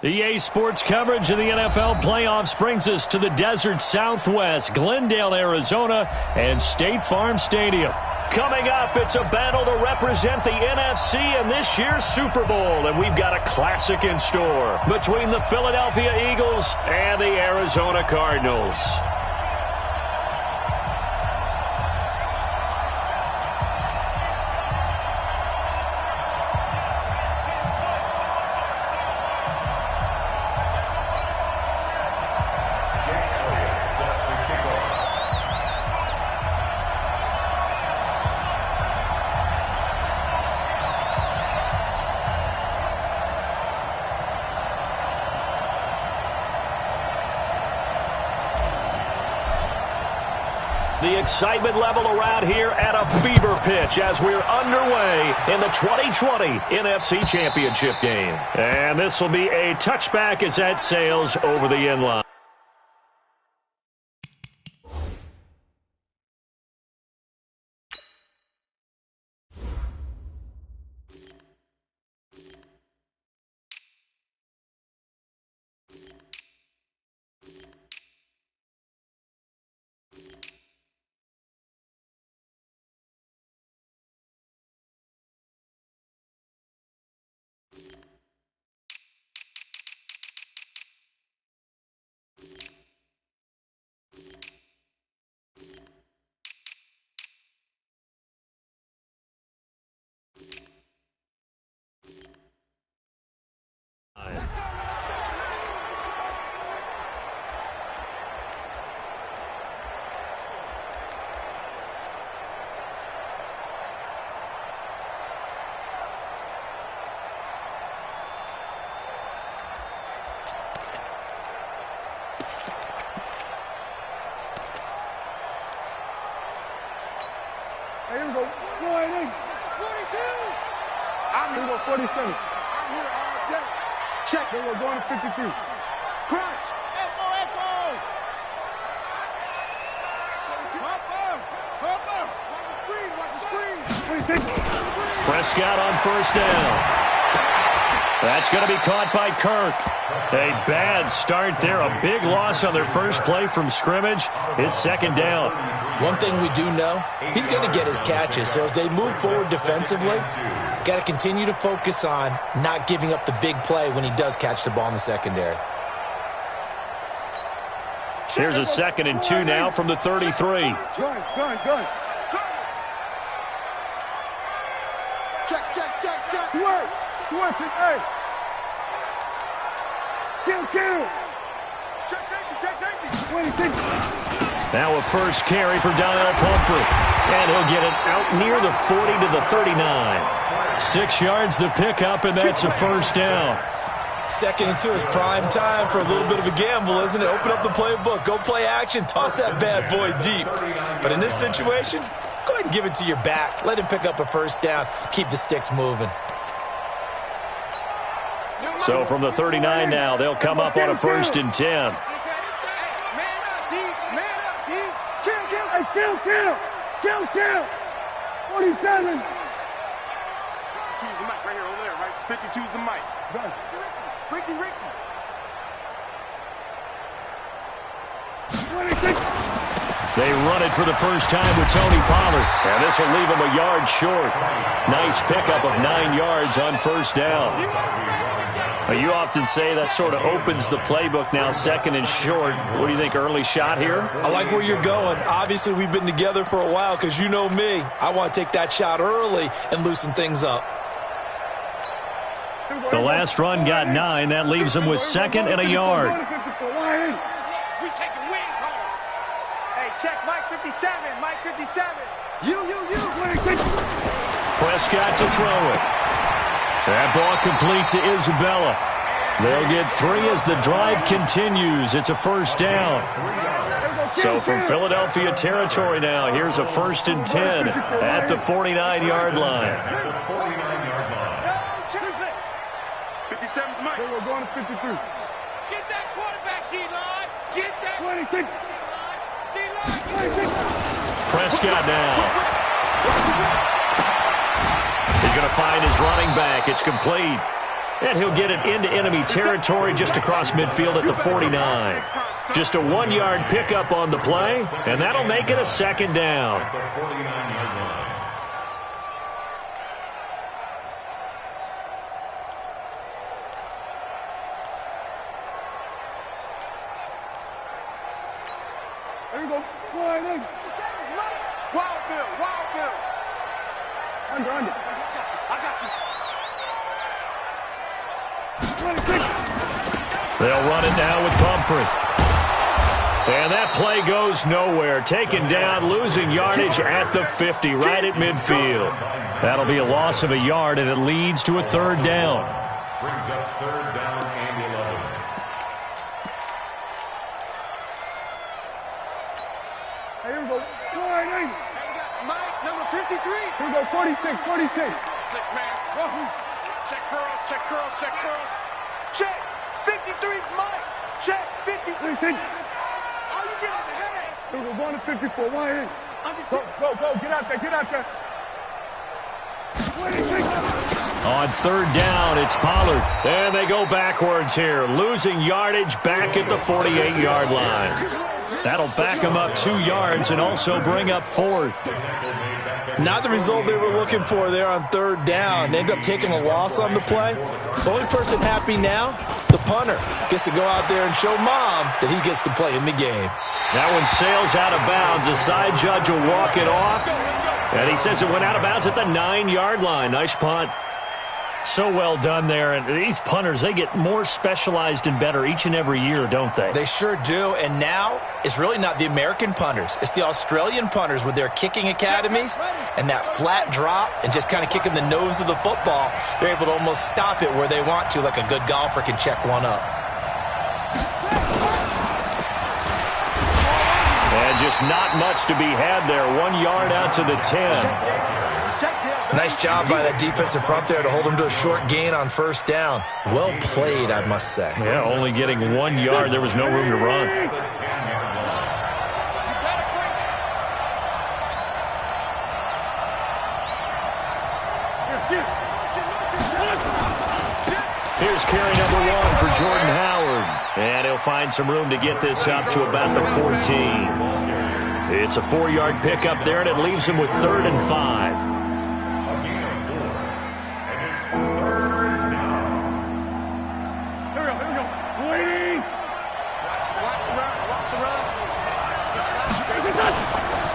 EA Sports coverage of the NFL playoffs brings us to the desert Southwest, Glendale, Arizona, and State Farm Stadium. Coming up, it's a battle to represent the NFC in this year's Super Bowl, and we've got a classic in store between the Philadelphia Eagles and the Arizona Cardinals. The excitement level around here at a fever pitch as we're underway in the 2020 NFC Championship game. And this will be a touchback as that sails over the end line. Here we go. 42. I'm here. 47. I'm here all day. Check. Then we're going to 53. Crash. Echo. Pumper. Watch the screen. Prescott on first down. That's going to be caught by Kirk. A bad start there. A big loss on their first play from scrimmage. It's second down. One thing we do know, he's going to get his catches. So as they move forward defensively, got to continue to focus on not giving up the big play when he does catch the ball in the secondary. Here's a 2nd and 2 now from the 33. Gun. Check. Swerve. Hey. Kill. Check safety. 26. Now a first carry for Donnell Pumphrey. And he'll get it out near the 40 to the 39. 6 yards the pickup, and that's a first down. 2nd and 2 is prime time for a little bit of a gamble, isn't it? Open up the playbook, go play action, toss that bad boy deep. But in this situation, go ahead and give it to your back. Let him pick up a first down. Keep the sticks moving. So from the 39 now, they'll come up on a 1st and 10. Man up deep. Kill. 47. 52's the mic right here, over there, right? 52's the mic. Ricky. 26. They run it for the first time with Tony Pollard. And this will leave him a yard short. Nice pickup of 9 yards on first down. You often say that sort of opens the playbook now, 2nd and short. What do you think, early shot here? I like where you're going. Obviously, we've been together for a while because you know me. I want to take that shot early and loosen things up. The last run got 9. That leaves him with 2nd and a yard. We taking wings home. Hey, check Mike 57. You. Prescott to throw it. That ball complete to Isabella. They'll get 3 as the drive continues. It's a first down. So from Philadelphia territory now, here's a 1st and 10 at the 49-yard line. 57's Mike. We're going to 53. Get that quarterback, D-line. Get that 26. D-line. Prescott now. He's going to find his running back. It's complete. And he'll get it into enemy territory just across midfield at the 49. Just a 1-yard pickup on the play, and that'll make it a second down. There you go. Wild Bill. Under. I got you. They'll run it now with Pumphrey. And that play goes nowhere. Taken down, losing yardage at the 50, right at midfield. That'll be a loss of a yard, and it leads to a third down. Brings up third down and 11. Here we go. Mike, number 53. Here we go, 46. 6 man. Check curls. Check. 53's Mike. Check. 53. All you get is a headache. Here we go, 1 to 54. Wide in. Go. Get out there. 26. On third down, it's Pollard. And they go backwards here, losing yardage back at the 48-yard line. That'll back them up 2 yards and also bring up fourth. Not the result they were looking for there on third down. They end up taking a loss on the play. The only person happy now, the punter, gets to go out there and show Mom that he gets to play in the game. That one sails out of bounds. The side judge will walk it off. And he says it went out of bounds at the 9-yard line. Nice punt. So well done there. And these punters, they get more specialized and better each and every year, don't they? They sure do. And now it's really not the American punters. It's the Australian punters with their kicking academies and that flat drop and just kind of kicking the nose of the football. They're able to almost stop it where they want to, like a good golfer can check one up. And just not much to be had there. 1 yard out to the 10. Nice job by that defensive front there to hold them to a short gain on first down. Well played, I must say. Yeah, only getting 1 yard. There was no room to run. Here's carry number 1 for Jordan Howard. And he'll find some room to get this up to about the 14. It's a 4-yard pickup there, and it leaves him with 3rd and 5.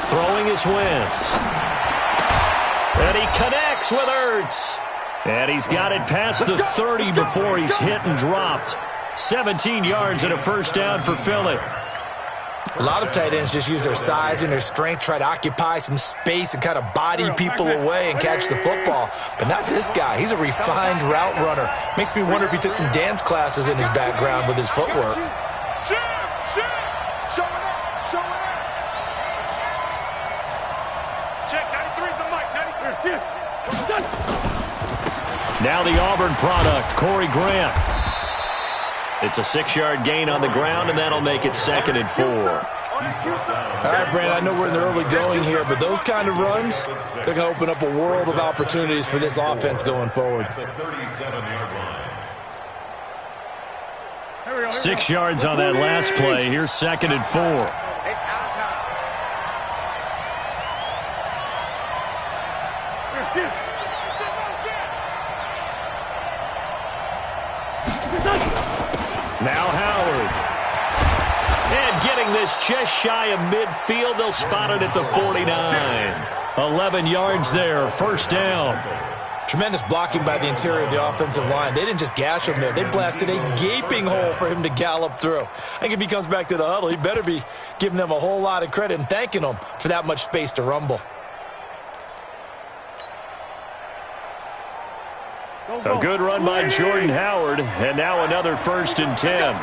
Throwing is Wentz. And he connects with Ertz. And he's got it past the 30 before he's hit and dropped. 17 yards and a first down for Philly. A lot of tight ends just use their size and their strength, try to occupy some space and kind of body people away and catch the football. But not this guy. He's a refined route runner. Makes me wonder if he took some dance classes in his background with his footwork. Now the Auburn product, Corey Grant. It's a 6-yard gain on the ground, and that'll make it 2nd and 4. All right, Brandon, I know we're in the early going here, but those kind of runs, they're going to open up a world of opportunities for this offense going forward. 6 yards on that last play. Here's 2nd and 4. Now Howard. And getting this just shy of midfield. They'll spot it at the 49. 11 yards there. First down. Tremendous blocking by the interior of the offensive line. They didn't just gash him there. They blasted a gaping hole for him to gallop through. I think if he comes back to the huddle, he better be giving them a whole lot of credit and thanking them for that much space to rumble. A good run by Jordan Howard, and now another 1st and 10.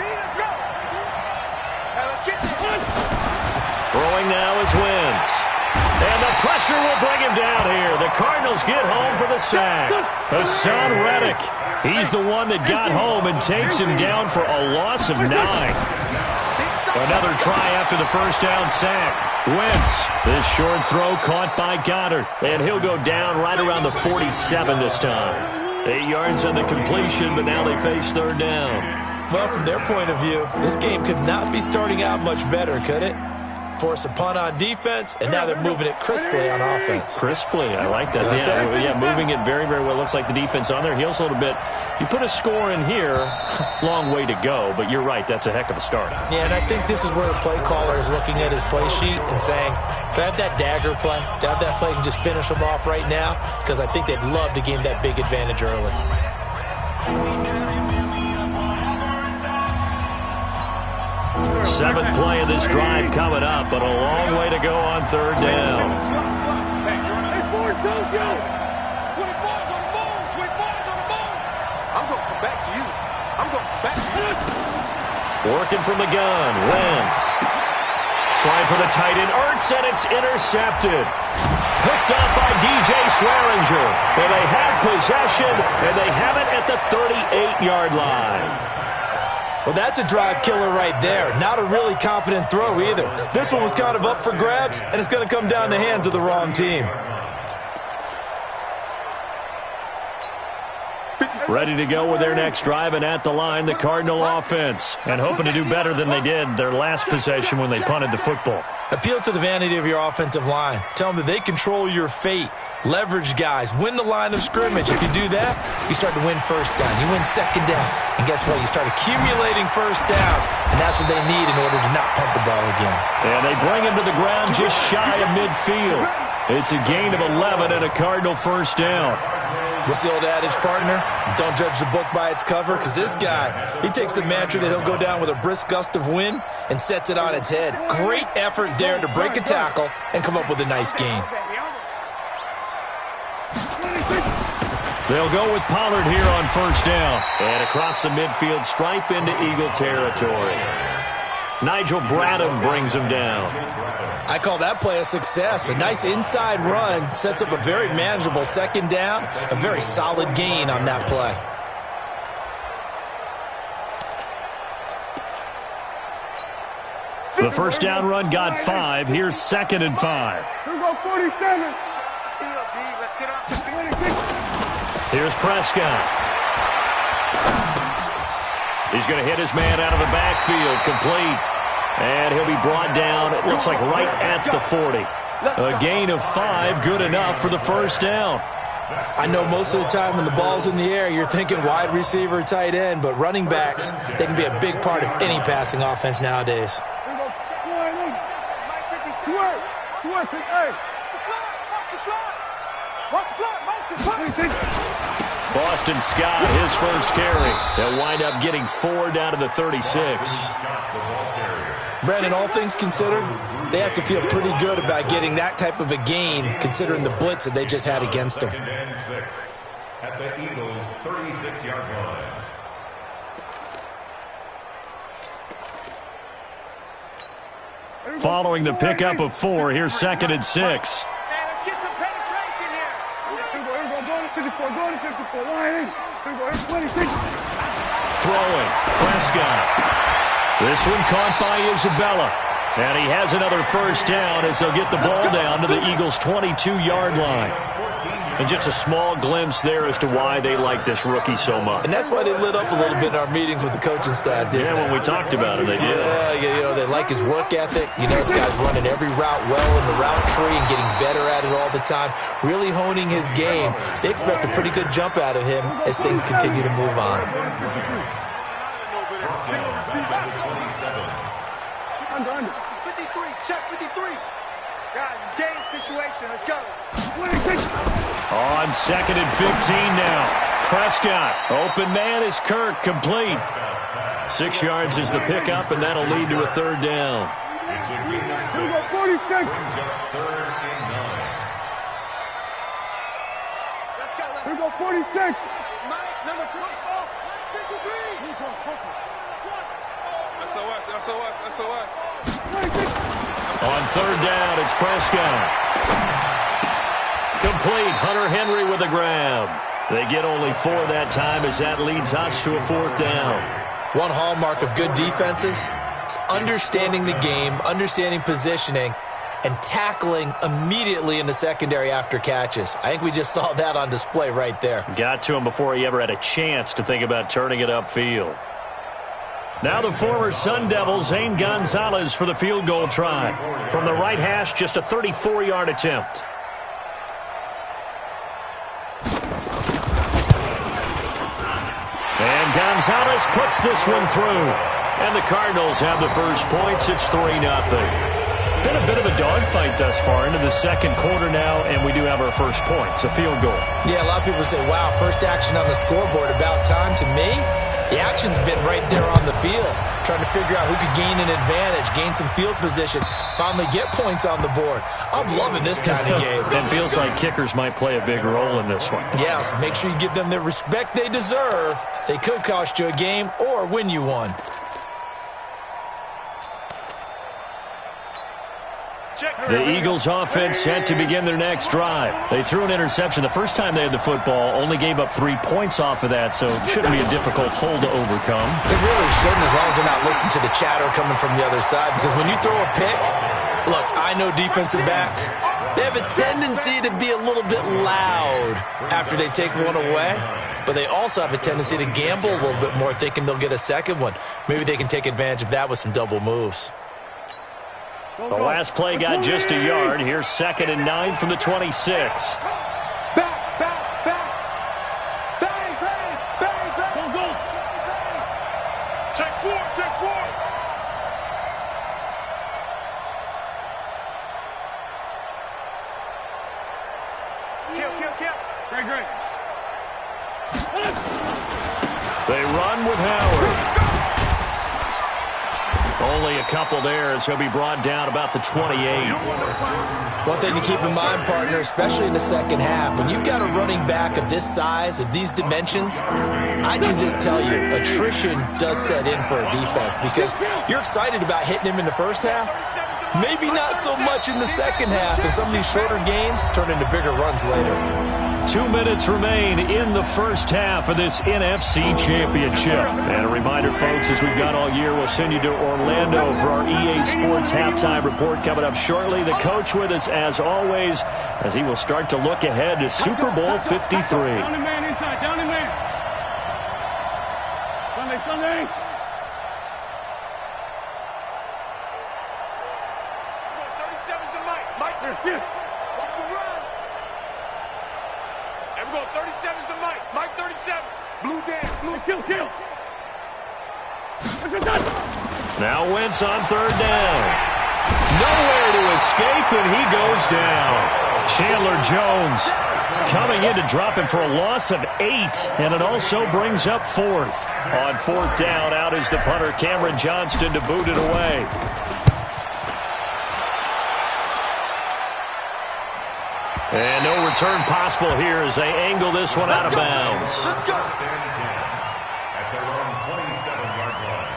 Throwing now is Wentz. And the pressure will bring him down here. The Cardinals get home for the sack. Hassan Reddick. He's the one that got home and takes him down for a loss of 9. Another try after the first down sack. Wentz, this short throw caught by Goddard. And he'll go down right around the 47 this time. 8 yards on the completion, but now they face third down. Well, from their point of view, this game could not be starting out much better, could it? Force a punt on defense, and now they're moving it crisply on offense. Crisply, I like that. Yeah, moving it very, very well. Looks like the defense on their heels a little bit. You put a score in here, long way to go, but you're right, that's a heck of a start. Yeah, and I think this is where the play caller is looking at his play sheet and saying, do I have that dagger play? Do I have that play and just finish them off right now? Because I think they'd love to gain that big advantage early. Seventh play of this drive coming up, but a long way to go on third down. Hey, Ford, don't go. 25's on the ball. 25's on the ball. I'm going to come back to you. I'm going to come back to you. Working from the gun, Wentz. Trying for the tight end, Ertz, and it's intercepted. Picked up by DJ Swearinger. And they have possession, and they have it at the 38-yard line. Well, that's a drive killer right there. Not a really confident throw either. This one was kind of up for grabs, and it's going to come down the hands of the wrong team. Ready to go with their next drive, and at the line, the Cardinal offense. And hoping to do better than they did their last possession when they punted the football. Appeal to the vanity of your offensive line. Tell them that they control your fate. Leverage guys. Win the line of scrimmage. If you do that, you start to win first down. You win second down. And guess what? You start accumulating first downs. And that's what they need in order to not punt the ball again. And they bring him to the ground just shy of midfield. It's a gain of 11 and a Cardinal first down. What's the old adage, partner? Don't judge the book by its cover, because this guy, he takes the mantra that he'll go down with a brisk gust of wind and sets it on its head. Great effort there to break a tackle and come up with a nice gain. They'll go with Pollard here on first down. And across the midfield stripe into Eagle territory. Nigel Bradham brings him down. I call that play a success. A nice inside run sets up a very manageable second down. A very solid gain on that play. The first down run got 5. Here's 2nd and 5. Here we go, 47. Let's get up. 26. Here's Prescott. He's going to hit his man out of the backfield, complete. And he'll be brought down, it looks like right at the 40. A gain of 5, good enough for the first down. I know most of the time when the ball's in the air, you're thinking wide receiver, tight end, but running backs, they can be a big part of any passing offense nowadays. Boston Scott, his first carry. They'll wind up getting 4 down to the 36. Brandon, all things considered, they have to feel pretty good about getting that type of a gain, considering the blitz that they just had against them. At the Eagles' 36-yard line. Following the pickup of 4, here's 2nd and 6. Let's get some penetration here. Here we go, go to 54, go to 54, line in. Here we go, here's 26. Throwing, Prescott. This one caught by Isabella. And he has another first down as they'll get the ball down to the Eagles' 22-yard line. And just a small glimpse there as to why they like this rookie so much. And that's why they lit up a little bit in our meetings with the coaching staff, didn't they? When we talked about it, they did. Yeah, you know, they like his work ethic. You know, this guy's running every route well in the route tree and getting better at it all the time, really honing his game. They expect a pretty good jump out of him as things continue to move on. Under. 53, check 53. Guys, it's game situation. Let's go. 26. On 2nd and 15 now. Prescott, open man is Kirk, complete. 6 yards is the pickup, and that'll lead to a third down. Here we go, 46. Let's go, Here we go, 46. Mike, number 4, 53. SOS. On third down, it's Prescott. Complete. Hunter Henry with a grab. They get only 4 that time as that leads us to a 4th down. One hallmark of good defenses is understanding the game, understanding positioning, and tackling immediately in the secondary after catches. I think we just saw that on display right there. Got to him before he ever had a chance to think about turning it upfield. Now the former Sun Devil, Zane Gonzalez, for the field goal try. From the right hash, just a 34-yard attempt. And Gonzalez puts this one through. And the Cardinals have the first points. It's 3-0. Been a bit of a dogfight thus far into the second quarter now, and we do have our first points, a field goal. Yeah, a lot of people say, wow, first action on the scoreboard, about time. To me, the action's been right there on the field, trying to figure out who could gain an advantage, gain some field position, finally get points on the board. I'm loving this kind of game. It feels like kickers might play a big role in this one. Yes, make sure you give them the respect they deserve. They could cost you a game or win you one. The Eagles offense set to begin their next drive. They threw an interception the first time they had the football, only gave up 3 points off of that, so it shouldn't be a difficult hole to overcome. It really shouldn't, as long as they're not listening to the chatter coming from the other side, because when you throw a pick, look, I know defensive backs, they have a tendency to be a little bit loud after they take one away, but they also have a tendency to gamble a little bit more, thinking they'll get a second one. Maybe they can take advantage of that with some double moves. The last play got just a yard. Here's 2nd and 9 from the 26. Back. Go. Check four. Kill. Great. They run with Howard. Only a couple there as he'll be brought down about the 28. One thing to keep in mind, partner, especially in the second half, when you've got a running back of this size, of these dimensions, I can just tell you, attrition does set in for a defense because you're excited about hitting him in the first half, maybe not so much in the second half, and some of these shorter gains turn into bigger runs later. 2 minutes remain in the first half of this NFC Championship. And a reminder, folks, as we've got all year, we'll send you to Orlando for our EA Sports Halftime Report coming up shortly. The coach with us, as always, as he will start to look ahead to Super Bowl 53. Down and man inside. Sunday. 37's the Mike. There's shift. Watch the run. And we're going 37's the Mike. Mike 37. Blue down. Kill. Now Wentz on 3rd down. Nowhere to escape, and he goes down. Chandler Jones coming in to drop him for a loss of 8, and it also brings up 4th. On 4th down, out is the punter, Cameron Johnston, to boot it away. And no return possible here as they angle this one out of bounds. At their own 27-yard line.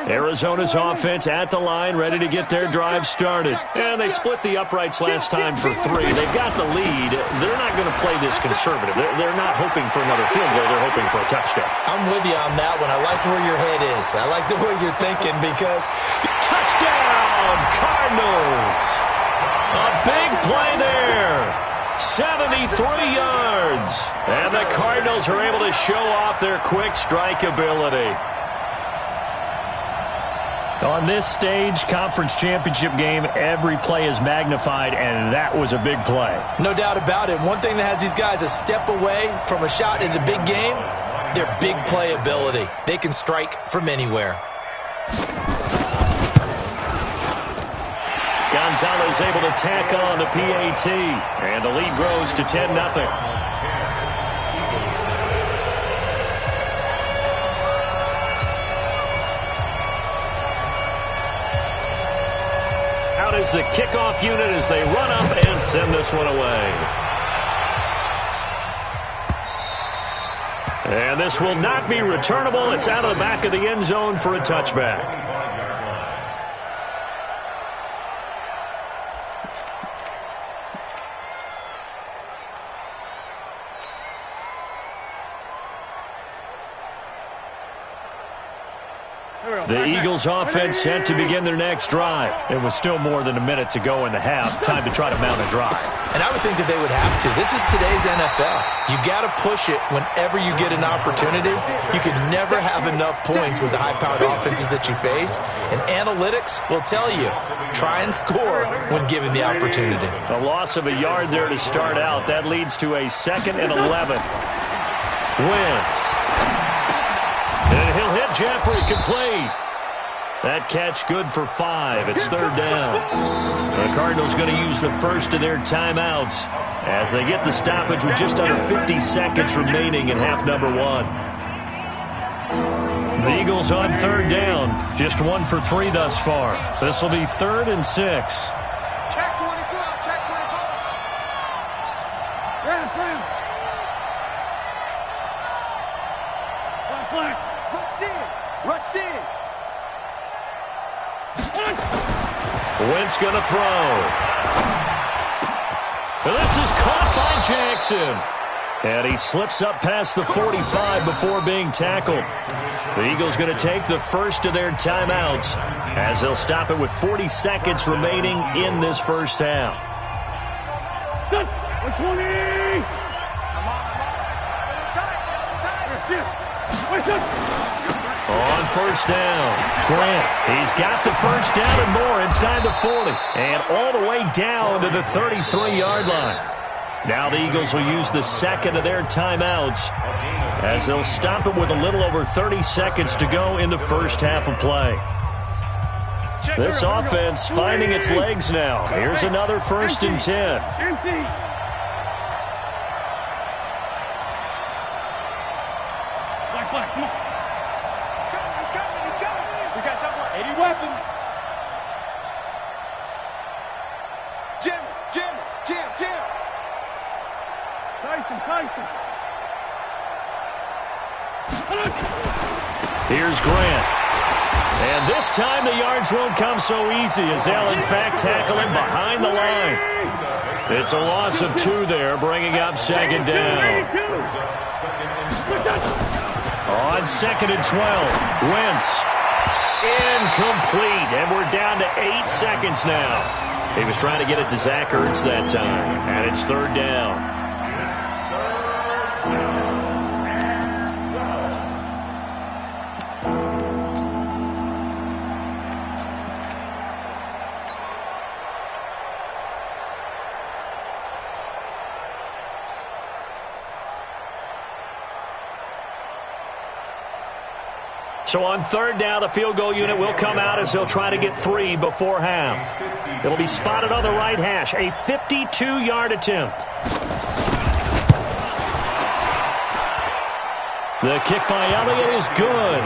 Arizona's offense at the line, ready to get their drive started. And they split the uprights last time for 3. They've got the lead. They're not going to play this conservative. They're not hoping for another field goal. They're hoping for a touchdown. I'm with you on that one. I like where your head is. I like the way you're thinking because Touchdown, Cardinals! A big play there. 73 yards. And the Cardinals are able to show off their quick strike ability. On this stage, conference championship game, every play is magnified, and that was a big play. No doubt about it. One thing that has these guys a step away from a shot in the big game, their big play ability. They can strike from anywhere. Gonzalez able to tack on the PAT, and the lead grows to 10-0. Is the kickoff unit as they run up and send this one away. And this will not be returnable. It's out of the back of the end zone for a touchback. Eagles offense set to begin their next drive. It was still more than a minute to go in the half. Time to try to mount a drive. And I would think that they would have to. This is today's NFL. You got to push it whenever you get an opportunity. You can never have enough points with the high-powered offenses that you face. And analytics will tell you, try and score when given the opportunity. A loss of a yard there to start out. That leads to a 2nd and 11. Wentz. And he'll hit Jeffrey, complete. That catch good for 5. It's 3rd down. The Cardinals going to use the first of their timeouts as they get the stoppage with just under 50 seconds remaining in half number 1. The Eagles on 3rd down. Just 1 for 3 thus far. This will be 3rd and 6. Check 24. Check 24. Ram. Black. Rush in. Wentz going to throw. This is caught by Jackson. And he slips up past the 45 before being tackled. The Eagles going to take the first of their timeouts as they'll stop it with 40 seconds remaining in this first half. On first down, Grant, he's got the first down and more inside the 40 and all the way down to the 33-yard line. Now the Eagles will use the second of their timeouts as they'll stop it with a little over 30 seconds to go in the first half of play. This offense finding its legs now. Here's another 1st and 10. Come on. We got something. 80 weapons. Jim. Tyson. Here's Grant. And this time the yards won't come so easy as they'll in fact tackle him behind the line. It's a loss of 2 there, bringing up 2nd down. On 2nd and 12, Wentz. Incomplete, and we're down to 8 seconds now. He was trying to get it to Zach Ertz that time, and it's 3rd down. So on 3rd down, the field goal unit will come out as they'll try to get 3 before half. It'll be spotted on the right hash, a 52-yard attempt. The kick by Elliott is good.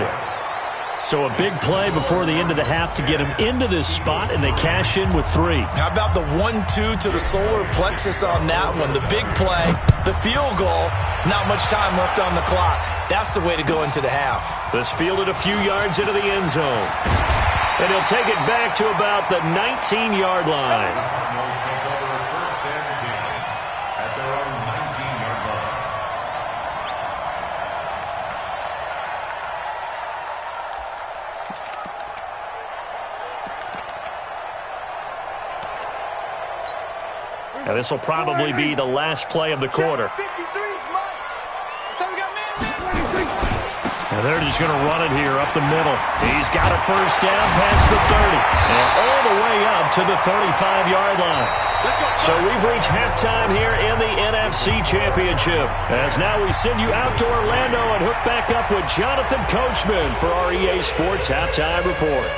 So a big play before the end of the half to get him into this spot, and they cash in with 3. How about the 1-2 to the solar plexus on that one? The big play, the field goal, not much time left on the clock. That's the way to go into the half. This fielded a few yards into the end zone. And he'll take it back to about the 19-yard line. And this will probably be the last play of the quarter. And they're just going to run it here up the middle. He's got a first down past the 30 and all the way up to the 35-yard line. So we've reached halftime here in the NFC Championship. As now we send you out to Orlando and hook back up with Jonathan Coachman for our EA Sports Halftime Report.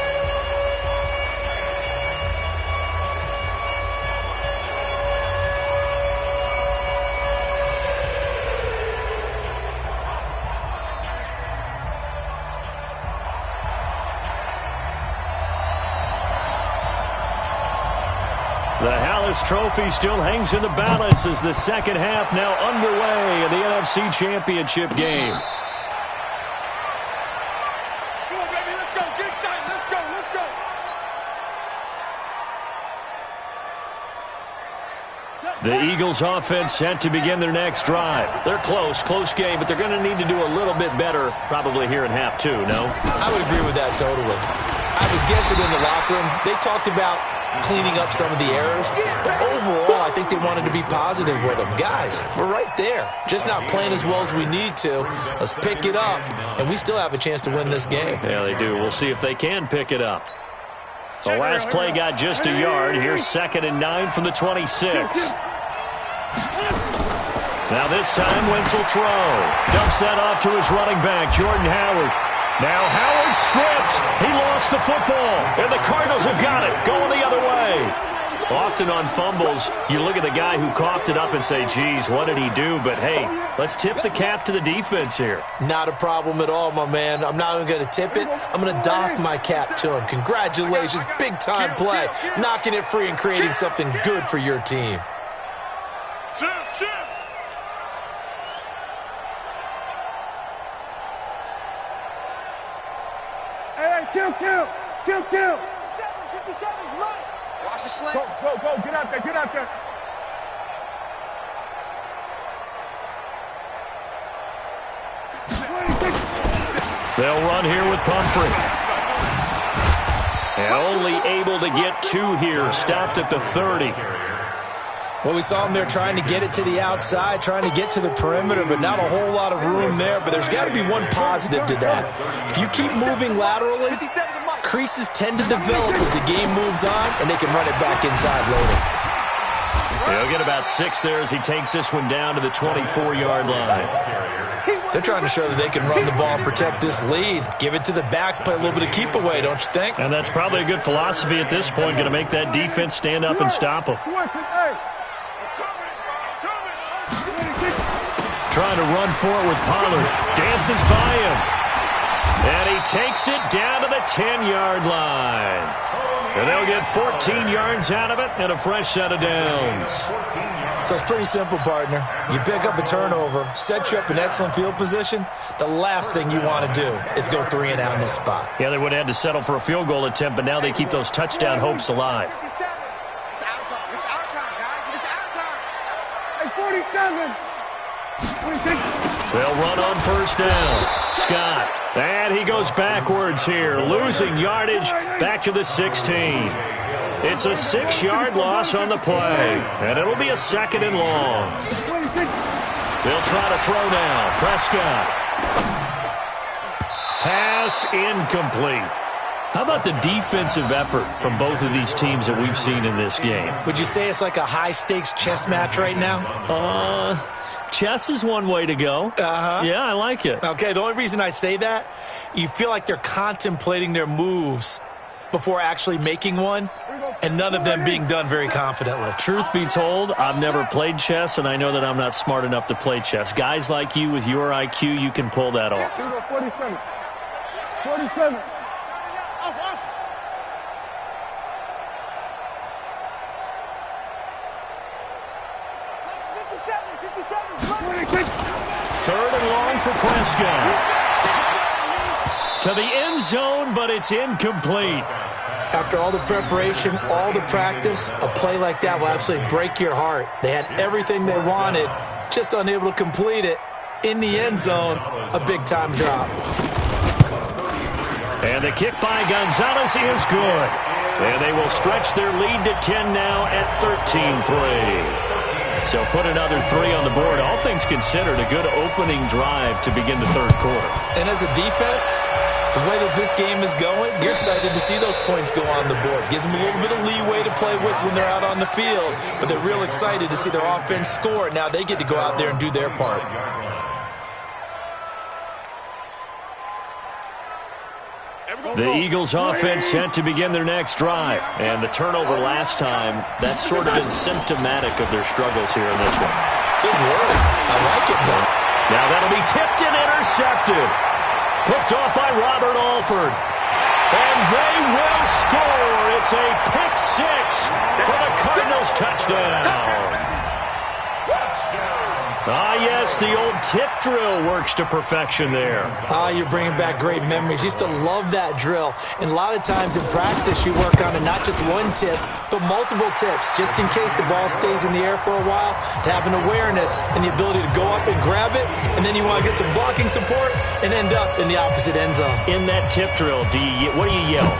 The Hallis Trophy still hangs in the balance as the second half now underway in the NFC Championship game. Come on, baby, let's go. Get excited. Let's go. The Eagles offense set to begin their next drive. They're close game, but they're going to need to do a little bit better probably here in half 2, no? I would agree with that totally. I would guess it in the locker room. They talked about cleaning up some of the errors, but overall, I think they wanted to be positive with them. Guys, we're right there. Just not playing as well as we need to. Let's pick it up, and we still have a chance to win this game. Yeah, they do. We'll see if they can pick it up. The last play got just a yard. Here's 2nd and 9 from the 26. Now this time, Wentz will throw. Dumps that off to his running back, Jordan Howard. Now Howard stripped. He lost the football, and the Cardinals have got it, going the other way. Often on fumbles, you look at the guy who coughed it up and say, geez, what did he do? But, hey, let's tip the cap to the defense here. Not a problem at all, my man. I'm not even going to tip it. I'm going to doff my cap to him. Congratulations, big-time play. Knocking it free and creating something good for your team. Kill. 57's right. Watch the slant. Go. Get out there. They'll run here with Pumphrey. And only able to get 2 here. Stopped at the 30. Well, we saw them there trying to get it to the outside, trying to get to the perimeter, but not a whole lot of room there. But there's got to be one positive to that. If you keep moving laterally, creases tend to develop as the game moves on, and they can run it back inside later. He'll get about 6 there as he takes this one down to the 24-yard line. They're trying to show that they can run the ball and protect this lead. Give it to the backs, play a little bit of keep away, don't you think? And that's probably a good philosophy at this point, going to make that defense stand up and stop them. Trying to run for it with Pollard. Dances by him. And he takes it down to the 10-yard line. And they'll get 14 yards out of it and a fresh set of downs. So it's pretty simple, partner. You pick up a turnover, set you up in excellent field position. The last thing you want to do is go 3 and out in this spot. Yeah, they would have had to settle for a field goal attempt, but now they keep those touchdown hopes alive. It's our time, guys. It's our time. Hey, 47. 26. They'll run on first down. Scott. And he goes backwards here, losing yardage back to the 16. It's a 6-yard loss on the play, and it'll be a 2nd and long. They'll try to throw now. Prescott. Pass incomplete. How about the defensive effort from both of these teams that we've seen in this game? Would you say it's like a high-stakes chess match right now? Chess is one way to go. Yeah, I like it. Okay, the only reason I say that, you feel like they're contemplating their moves before actually making one, and none of them being done very confidently. Truth be told, I've never played chess, and I know that I'm not smart enough to play chess. Guys like you with your IQ, you can pull that off. 47. Third and long for Prescott. To the end zone, but it's incomplete. After all the preparation, all the practice, a play like that will absolutely break your heart. They had everything they wanted, just unable to complete it. In the end zone, a big-time drop. And the kick by Gonzalez is good. And they will stretch their lead to 10 now at 13-3. So put another 3 on the board. All things considered, a good opening drive to begin the third quarter. And as a defense, the way that this game is going, you're excited to see those points go on the board. Gives them a little bit of leeway to play with when they're out on the field, but they're real excited to see their offense score. Now they get to go out there and do their part. The Eagles offense set to begin their next drive. And the turnover last time, that's sort of been symptomatic of their struggles here in this one. Big word. I like it, though. Now that'll be tipped and intercepted. Picked off by Robert Alford. And they will score. It's a pick 6 for the Cardinals touchdown. Yes, the old tip drill works to perfection there. You're bringing back great memories. Used to love that drill. And a lot of times in practice, you work on it, not just one tip, but multiple tips, just in case the ball stays in the air for a while, to have an awareness and the ability to go up and grab it, and then you want to get some blocking support and end up in the opposite end zone. In that tip drill, what do you yell?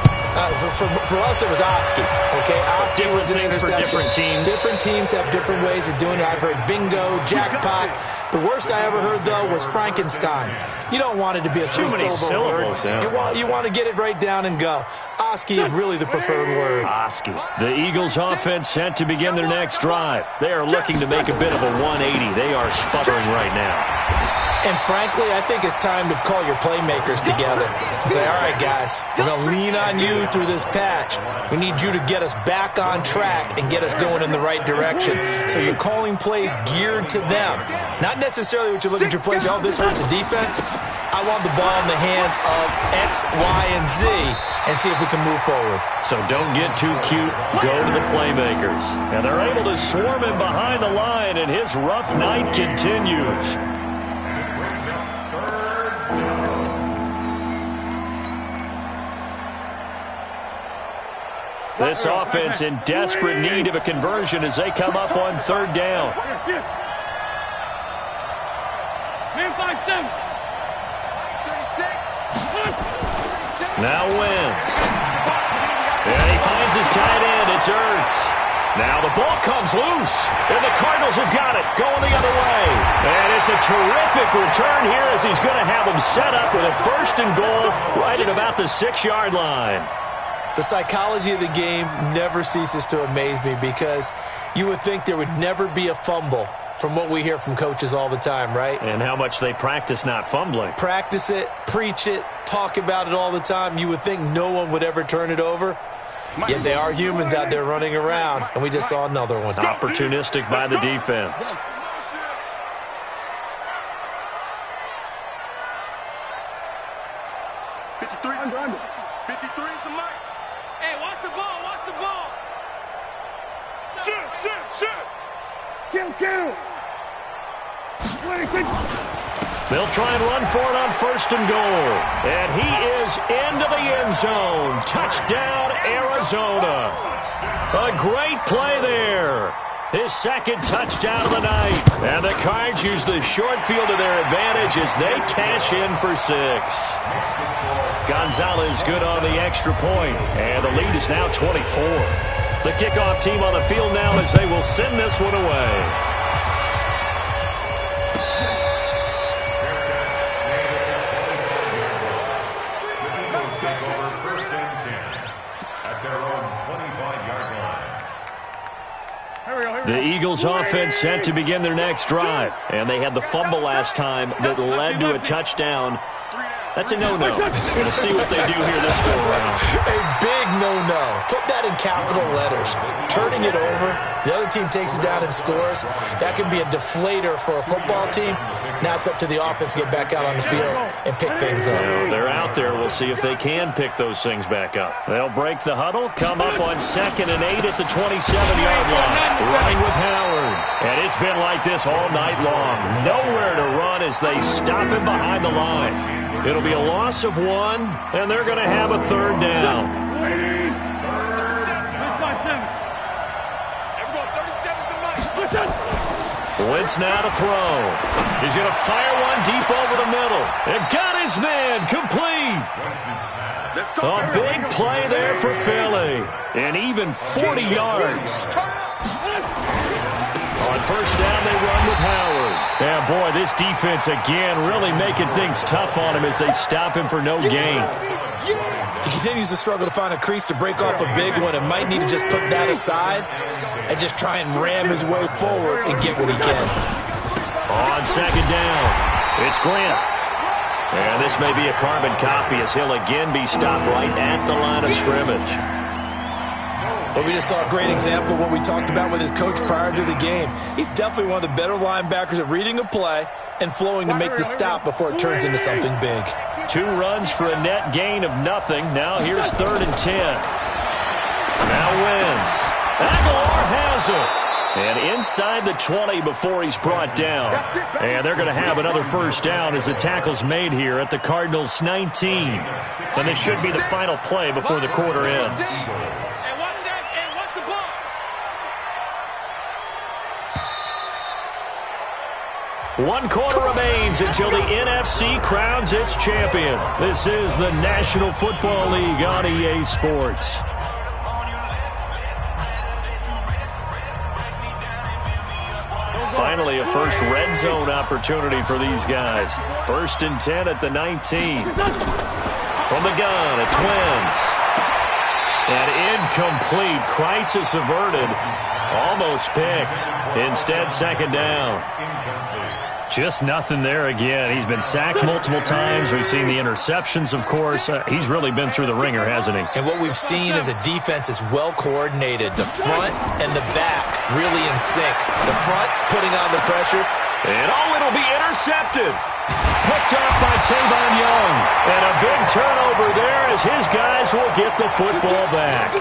For us, it was Oski. Okay, Oski was an interception. For different teams. Different teams have different ways of doing it. I've heard bingo, jackpot. The worst I ever heard, though, was Frankenstein. You don't want it to be a three-syllable word. Yeah. You want to get it right down and go. Oski is really the preferred word. Oski. The Eagles offense set to begin their next drive. They are looking to make a bit of a 180. They are sputtering right now. And frankly, I think it's time to call your playmakers together and say, all right, guys, we're going to lean on you through this patch. We need you to get us back on track and get us going in the right direction. So you're calling plays geared to them. Not necessarily what you look at your plays, oh, this hurts the defense. I want the ball in the hands of X, Y, and Z and see if we can move forward. So don't get too cute. Go to the playmakers. And they're able to swarm him behind the line, and his rough night continues. This offense in desperate need of a conversion as they come up on third down. Now Wentz. And he finds his tight end. It's Ertz. Now the ball comes loose. And the Cardinals have got it. Going the other way. And it's a terrific return here as he's going to have them set up with a first and goal right at about the 6-yard line. The psychology of the game never ceases to amaze me because you would think there would never be a fumble from what we hear from coaches all the time, right? And how much they practice not fumbling. Practice it, preach it, talk about it all the time. You would think no one would ever turn it over. Yet they are humans out there running around, and we just saw another one. Opportunistic by the defense. They'll try and run for it on first and goal. And he is into the end zone. Touchdown, Arizona. A great play there. His second touchdown of the night. And the Cards use the short field to their advantage as they cash in for 6. Gonzalez good on the extra point. And the lead is now 24. The kickoff team on the field now as they will send this one away. The Eagles offense set to begin their next drive. And they had the fumble last time that led to a touchdown. That's a no-no. We're going to see what they do here this go around. A big no-no. Put that in capital letters. Turning it over, the other team takes it down and scores. That can be a deflator for a football team. Now it's up to the offense to get back out on the field and pick things up. They're out there. We'll see if they can pick those things back up. They'll break the huddle, come up on 2nd and 8 at the 27-yard line. Running with Howard. And it's been like this all night long. Nowhere to run as they stop him behind the line. It'll be a loss of 1, and they're going to have a third down. Wentz now to throw. He's going to fire one deep over the middle. And got his man complete. A big play there for Philly. And even 40 yards. On first down, they run with Howard. Yeah, boy, this defense again really making things tough on him as they stop him for no gain. He continues to struggle to find a crease to break off a big one and might need to just put that aside and just try and ram his way forward and get what he can. On second down, it's Grant. And this may be a carbon copy as he'll again be stopped right at the line of scrimmage. Well, we just saw a great example of what we talked about with his coach prior to the game. He's definitely one of the better linebackers at reading a play and flowing to make the stop before it turns into something big. 2 runs for a net gain of nothing. Now here's 3rd and 10. Now Wentz. Aguilar has it. And inside the 20 before he's brought down. And they're going to have another first down as the tackle's made here at the Cardinals' 19. And this should be the final play before the quarter ends. 1 quarter remains until the NFC crowns its champion. This is the National Football League on EA Sports. Finally, a first red zone opportunity for these guys. 1st and 10 at the 19. From the gun, it's Wentz. And incomplete. Crisis averted. Almost picked. Instead, 2nd down. Just nothing there again. He's been sacked multiple times. We've seen the interceptions, of course. He's really been through the ringer, hasn't he? And what we've seen is a defense that's well coordinated. The front and the back really in sync. The front putting on the pressure. And it'll be intercepted. Picked up by Tavon Young. And a big turnover there as his guys will get the football back.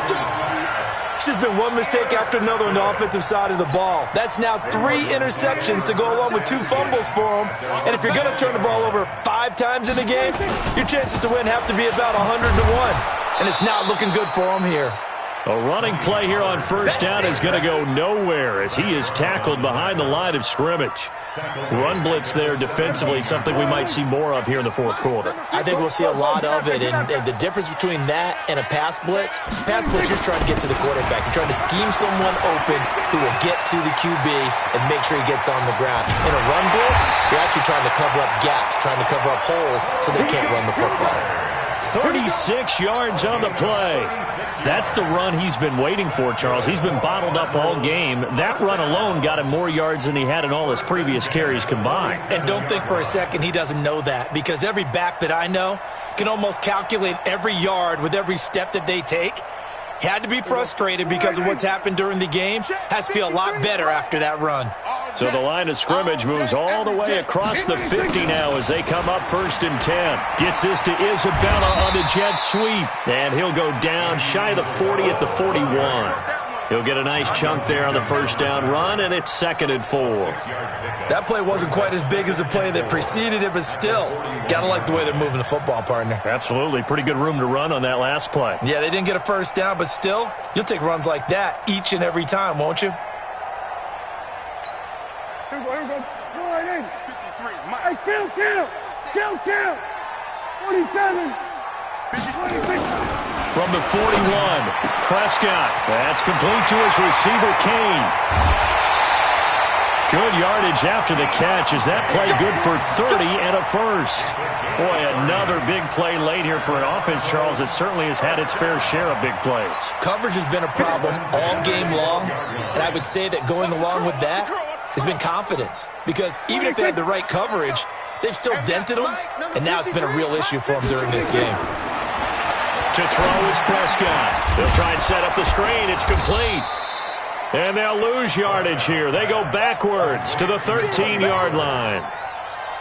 It's just been one mistake after another on the offensive side of the ball. That's now 3 interceptions to go along with 2 fumbles for him. And if you're going to turn the ball over 5 times in a game, your chances to win have to be about 100 to 1. And it's not looking good for him here. A running play here on 1st down is going to go nowhere as he is tackled behind the line of scrimmage. Run blitz there defensively, something we might see more of here in the 4th quarter. I think we'll see a lot of it, and the difference between that and a pass blitz, you're trying to get to the quarterback. You're trying to scheme someone open who will get to the QB and make sure he gets on the ground. In a run blitz, you're actually trying to cover up gaps, trying to cover up holes so they can't run the football. 36 yards on the play. That's the run he's been waiting for, Charles. He's been bottled up all game. That run alone got him more yards than he had in all his previous carries combined. And don't think for a second he doesn't know that, because every back that I know can almost calculate every yard with every step that they take. He had to be frustrated because of what's happened during the game. Has to feel a lot better after that run. So the line of scrimmage moves all the way across the 50 now as they come up 1st and 10. Gets this to Isabella on the jet sweep. And he'll go down shy of the 40 at the 41. He'll get a nice chunk there on the 1st down run, and it's 2nd and 4. That play wasn't quite as big as the play that preceded it, but still, gotta like the way they're moving the football, partner. Absolutely. Pretty good room to run on that last play. Yeah, they didn't get a 1st down, but still, you'll take runs like that each and every time, won't you? Here we go. Go right in. 53. Hey, kill. 47. 26. From the 41, Prescott. That's complete to his receiver, Kane. Good yardage after the catch. Is that play good for 30 and a 1st? Boy, another big play late here for an offense, Charles, that certainly has had its fair share of big plays. Coverage has been a problem all game long, and I would say that going along with that has been confidence, because even if they had the right coverage, they've still dented them, and now it's been a real issue for them during this game. To throw is Prescott. They'll try and set up the screen. It's complete. And they'll lose yardage here. They go backwards to the 13-yard line.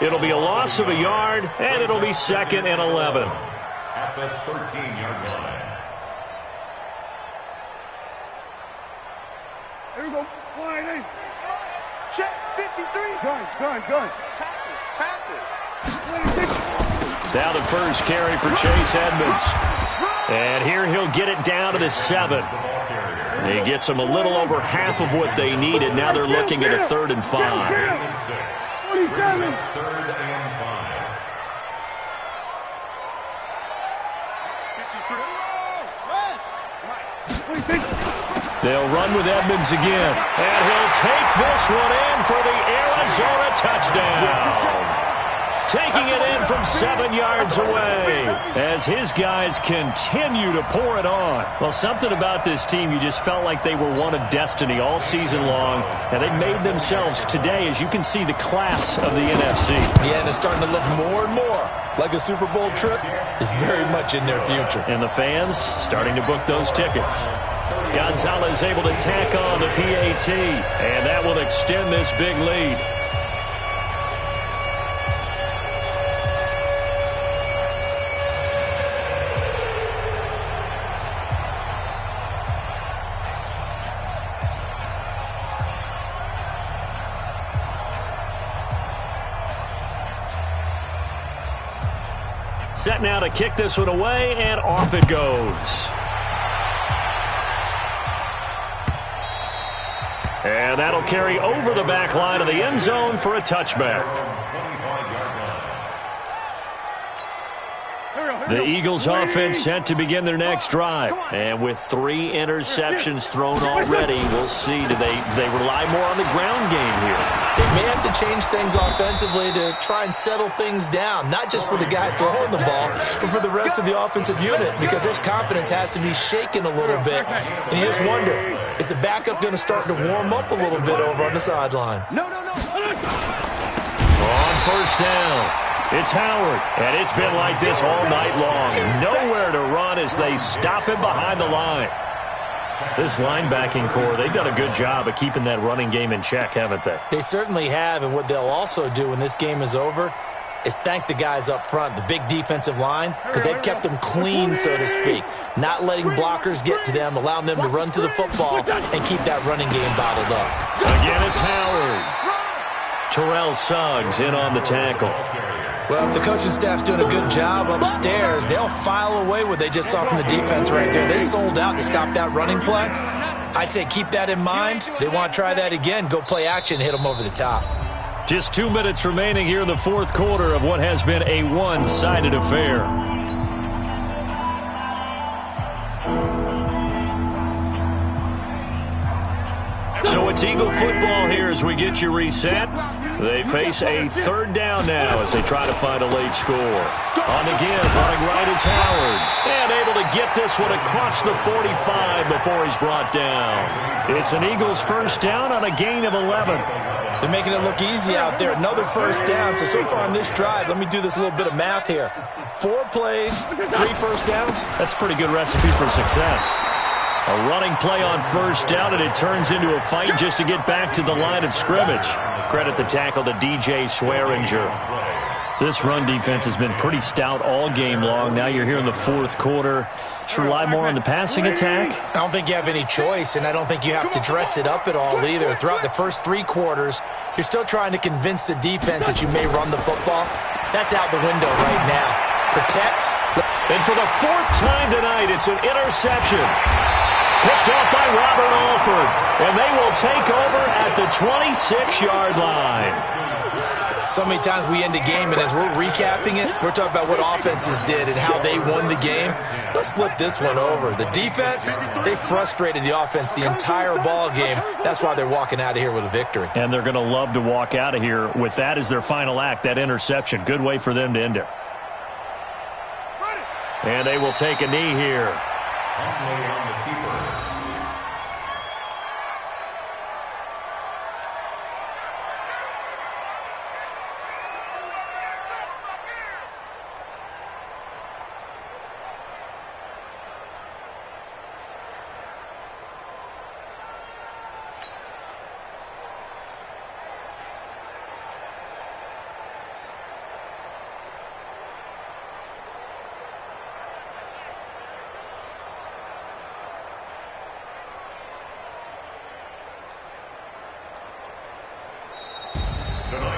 It'll be a loss of a yard, and it'll be 2nd and 11. At the 13-yard line. Here we go. Wide in. Check. 53. Gun. Tackle. 26. Now the first carry for Chase Edmonds. And here he'll get it down to the 7. He gets them a little over half of what they needed. Now they're looking at a 3rd and 5. 47. 3rd and 5. 26. They'll run with Edmonds again. And he'll take this one in for the Arizona touchdown. Taking it in from 7 yards away as his guys continue to pour it on. Well, something about this team, you just felt like they were one of destiny all season long, and they made themselves today, as you can see, the class of the NFC. Yeah, and it's starting to look more and more like a Super Bowl trip is very much in their future. And the fans starting to book those tickets. Gonzalez able to tack on the PAT, and that will extend this big lead. Set now to kick this one away, and off it goes. And that'll carry over the back line of the end zone for a touchback. The Eagles offense set to begin their next drive. And with 3 interceptions thrown already, we'll see. Do they rely more on the ground game here? They may have to change things offensively to try and settle things down, not just for the guy throwing the ball, but for the rest of the offensive unit, because their confidence has to be shaken a little bit. And you just wonder, is the backup going to start to warm up a little bit over on the sideline? No. On first down, it's Howard, and it's been like this all night long. Nowhere to run as they stop him behind the line. This linebacking core, they've done a good job of keeping that running game in check, haven't they? They certainly have, and what they'll also do when this game is over is thank the guys up front, the big defensive line, because they've kept them clean, so to speak, not letting blockers get to them, allowing them to run to the football and keep that running game bottled up. Again, it's Howard. Terrell Suggs in on the tackle. Well, if the coaching staff's doing a good job upstairs, they'll file away what they just saw from the defense right there. They sold out to stop that running play. I'd say keep that in mind. They want to try that again, go play action, hit them over the top. Just 2 minutes remaining here in the fourth quarter of what has been a one-sided affair. So it's Eagle football here as we get you reset. They face a third down now as they try to find a late score. On the give, running right is Howard. And able to get this one across the 45 before he's brought down. It's an Eagles first down on a gain of 11. They're making it look easy out there. Another first down. So far on this drive, let me do this little bit of math here. 4 plays, 3 first downs. That's a pretty good recipe for success. A running play on first down, and it turns into a fight just to get back to the line of scrimmage. Credit the tackle to DJ Swearinger. This run defense has been pretty stout all game long. Now you're here in the fourth quarter. Just rely more on the passing attack? I don't think you have any choice, and I don't think you have to dress it up at all either. Throughout the first 3 quarters, you're still trying to convince the defense that you may run the football. That's out the window right now. Protect. And for the 4th time tonight, it's an interception. Picked off by Robert Alford, and they will take over at the 26-yard line. So many times we end a game, and as we're recapping it, we're talking about what offenses did and how they won the game. Let's flip this one over. The defense, they frustrated the offense the entire ball game. That's why they're walking out of here with a victory. And they're going to love to walk out of here with that as their final act, that interception. Good way for them to end it. And they will take a knee here.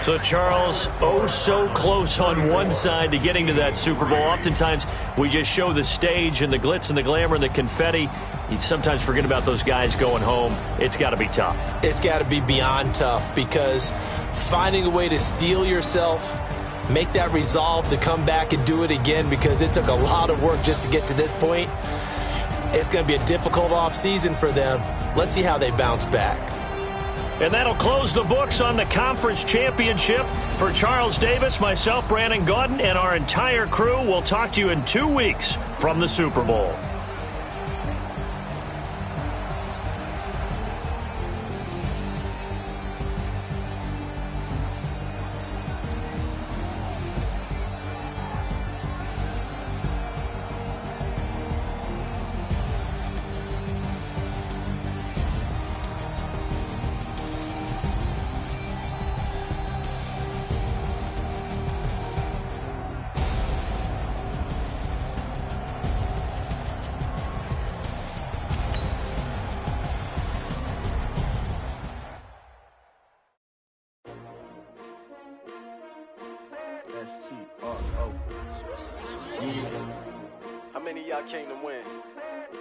So, Charles, oh so close on one side to getting to that Super Bowl. Oftentimes, we just show the stage and the glitz and the glamour and the confetti. You sometimes forget about those guys going home. It's got to be tough. It's got to be beyond tough, because finding a way to steel yourself, make that resolve to come back and do it again, because it took a lot of work just to get to this point. It's going to be a difficult offseason for them. Let's see how they bounce back. And that'll close the books on the conference championship. For Charles Davis, myself, Brandon Gaudin, and our entire crew, we'll talk to you in 2 weeks from the Super Bowl. How many of y'all came to win?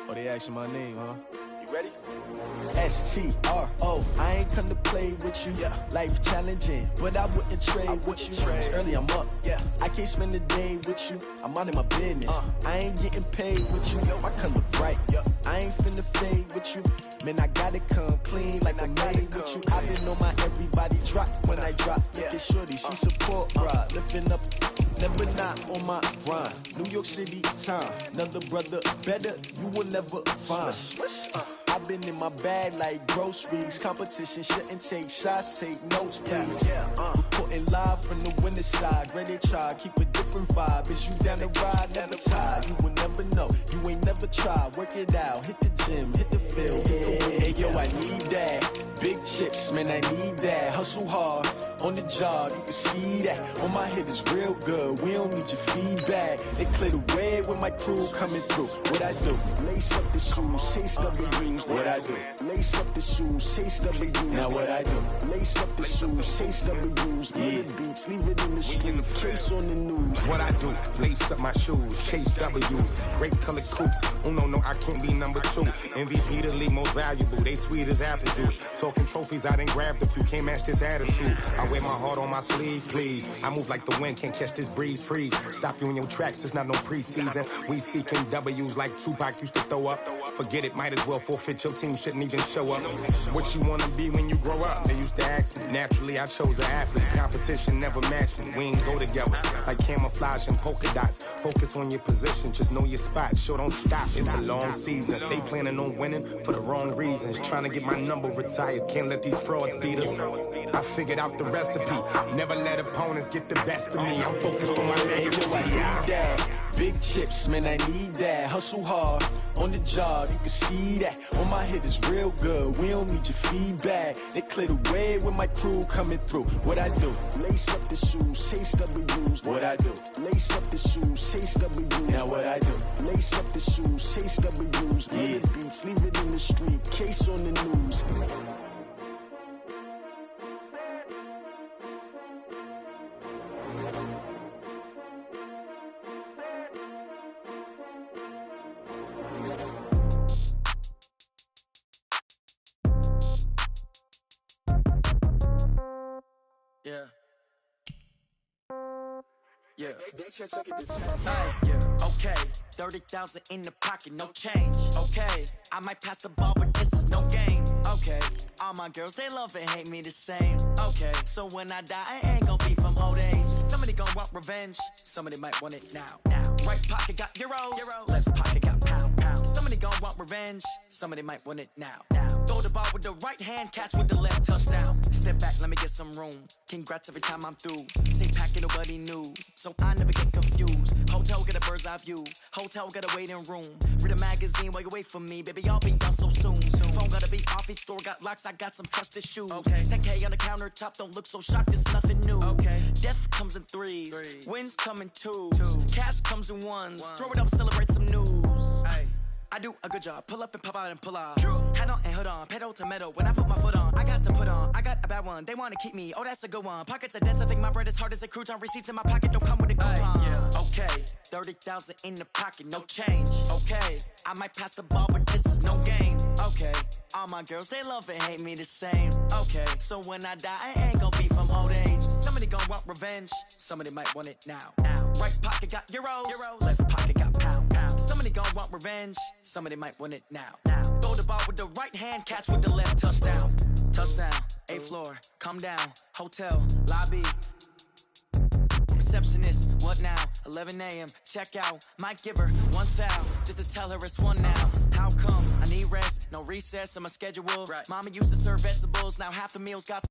Oh, they asking my name, huh? You You ready? S-T-R-O. I ain't come to play with you. Yeah. Life challenging, but I wouldn't trade with you. It's early, I'm up. Yeah. I can't spend the day with you. I'm minding my business. I ain't getting paid with you. My color bright. Yeah. I ain't finna fade with you. Man, I gotta come clean like I'm made with you. I've been on my everybody drop when I drop. Look at shorty, she support ride. Lifting up, never not on my grind. New York City time. Another brother better, you will never find. I've been in my bag like groceries. Competition shouldn't take shots, take notes, please. Reporting live from the winter side. Ready to try, keep a different vibe. Is you down the ride, never tired. You will never know, you ain't never tried. Work it out, hit the gym, hit the field. Hey yo, I need that. Big chips, man, I need that. Hustle hard, on the job, you can see that. On my head is real good, we don't need your feedback. They clear the way with my crew coming through. What I do? Lace up the shoes, chase W's. What I do? Lace up the shoes, chase W's. Now what I do? Lace up the shoes, chase W's. Yeah. Beats, leave it in the street, case on the news. What I do? Lace up my shoes, chase W's. Great colored coops. Oh no, I can't be number 2. MVP the league most valuable. They sweet as apple juice. Talking trophies, I done grabbed a few. Can't match this attitude. I wear my heart on my sleeve, please. I move like the wind, can't catch this breeze, freeze. Stop you in your tracks, there's not no preseason. We seeking W's like Tupac used to throw up. Forget it, might as well forfeit. Your team shouldn't even show up. What you wanna be when you grow up? They used to ask me. Naturally, I chose an athlete. Competition never matched me. We ain't go together like camouflage and polka dots. Focus on your position, just know your spot. Sure, don't stop. It's a long season. They planning on winning for the wrong reasons. Trying to get my number retired. Can't let these frauds beat us. I figured out the recipe. Never let opponents get the best of me. I'm focused on my legacy. I need that. Big chips, man, I need that. Hustle hard, on the job, you can see that. On my head is real good, we don't need your feedback. They clear the way with my crew coming through. What I do? Lace up the shoes, chase W's. What I do? Lace up the shoes, chase W's. Now what I do? Lace up the shoes, chase W's. Yeah. Beats, leave it in the street, case on the news. Yeah. Yeah. Okay. 30,000 in the pocket, no change. Okay. I might pass the ball, but this is no game. Okay. All my girls, they love and hate me the same. Okay. So when I die, I ain't gon' be from old age. Somebody gon' want revenge. Somebody might want it now. Right pocket got euros. Left pocket got pound. Somebody gon' want revenge. Somebody might want it now. Throw the ball with the right hand, catch with the left, touchdown. Step back, let me get some room. Congrats every time I'm through. Same packet, nobody knew. So I never get confused. Hotel get a bird's eye view. Hotel got a waiting room. Read a magazine while you wait for me. Baby, I'll be done so soon. Phone gotta be off, each store got locks. I got some trusted shoes. Okay. 10K on the countertop, don't look so shocked, it's nothing new. Okay. Death comes in threes. Wins come in twos. Cash comes in ones. Throw it up, celebrate some news. Ay. I do a good job. Pull up and pop out and pull out. True. Hat on and hood on. Pedal to metal. When I put my foot on, I got to put on. I got a bad one. They want to keep me. Oh, that's a good one. Pockets are dense. I think my bread is hard as a crouton. Receipts in my pocket don't come with a coupon. Yeah. Okay. 30,000 in the pocket. No change. Okay. I might pass the ball, but this is no game. Okay. All my girls, they love and hate me the same. Okay. So when I die, I ain't gonna be from old age. Somebody gon' want revenge. Somebody might want it now. Right pocket got euros. Left pocket got pound. Somebody gon' want revenge. Somebody might want it now. Throw the ball with the right hand, catch with the left, touchdown. Touchdown, 8th floor, come down. Hotel, lobby. Receptionist, what now? 11 a.m., check out. Might give her 1 thou, just to tell her it's 1 now. How come? I need rest, no recess in my schedule. Right. Mama used to serve vegetables, now half the meals got